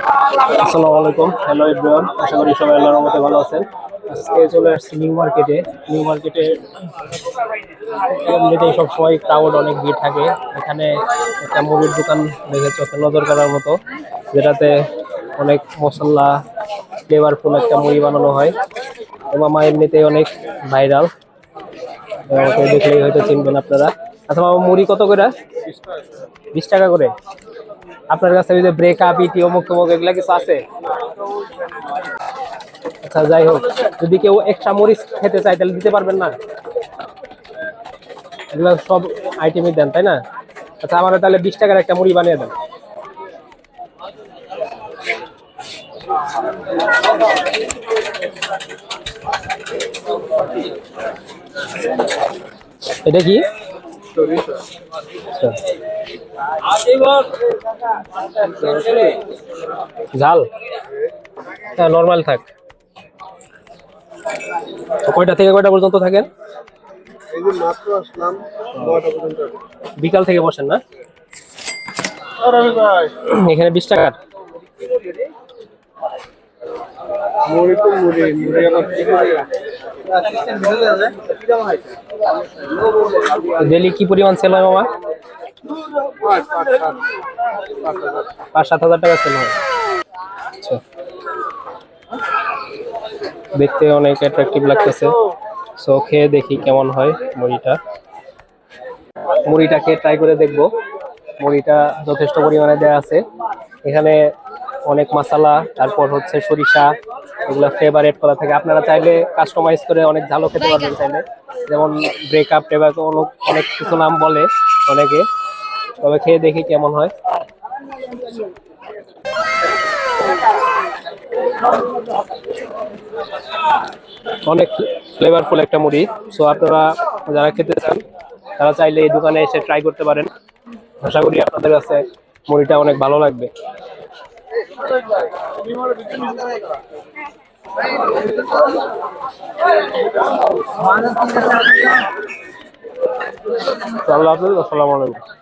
আসসালামু আলাইকুম, hello everyone. আশা করি সবাই আল্লাহর রহমতে ভালো আছেন। আজকে চলে আসছি নিউ মার্কেটে। নিউ মার্কেটে এমনিতেই সবসময় ক্রাউড, অনেক ভিড় থাকে। এখানে একটা মুড়ির দোকান দেখে চোখে নজর করার মতো, যেটাতে অনেক মশলা ফ্লেভারফুল একটা মুড়ি বানানো হয়। মামা এমনিতেই অনেক ভাইরাল, ওকে দেখলেই হয়তো চিনবেন আপনারা। আচ্ছা মামা, মুড়ি কত করে? 20 টাকা করে। আপনার কাছে ওই যে ব্রেকআপ, ইটি, অমুক তমুক এগুলা কিছু আছে? আচ্ছা যাই হোক, যদি কেউ এক্সট্রা মরিচ খেতে চায় তাহলে দিতে পারবেন না? এগুলো সব আইটেমই দেন তাই না? আচ্ছা, আমার তাহলে 20 টাকার একটা মুড়ি বানিয়ে দেন। এটা কি? আচ্ছা, ঝাল? হ্যাঁ, নর্মাল থাক। তো কয়টা থেকে কয়টা পর্যন্ত থাকেন? এই যে মাত্র আসলাম 9টা পর্যন্ত। বিকাল থেকে বসেন না? রবি ভাই, এখানে 20 টাকার মুড়ি তো মুড়ি মুড়ি আবার কি করে? ডেলি কি পরিমাণ সেল হয় মামা? 5-7 হাজার টাকা সেল হয়। আচ্ছা, দেখতে অনেক অ্যাট্রাকটিভ লাগতেছে। সো খেয়ে দেখি কেমন হয় মুড়িটা। মুড়িটাকে ট্রাই করে দেখবো। মুড়িটা যথেষ্ট পরিমাণে দেওয়া আছে এখানে, অনেক মশলা, তারপর হচ্ছে সরিষা, এগুলো ফ্লেভার এড করা থাকে। আপনারা চাইলে কাস্টমাইজ করে অনেক ঝালও খেতে পারবেন চাইলে, যেমন ব্রেকআপ টেবাক অনেক কিছু নাম বলে অনেকে। তবে খেয়ে দেখি কেমন হয়। অনেক ফ্লেভারফুল একটা মুড়ি। সো আপনারা যারা খেতে চান তারা চাইলে এই দোকানে এসে ট্রাই করতে পারেন। আশা করি আপনাদের কাছে মুড়িটা অনেক ভালো লাগবে। আল্লাহ হাফেজ, আসসালামু আলাইকুম।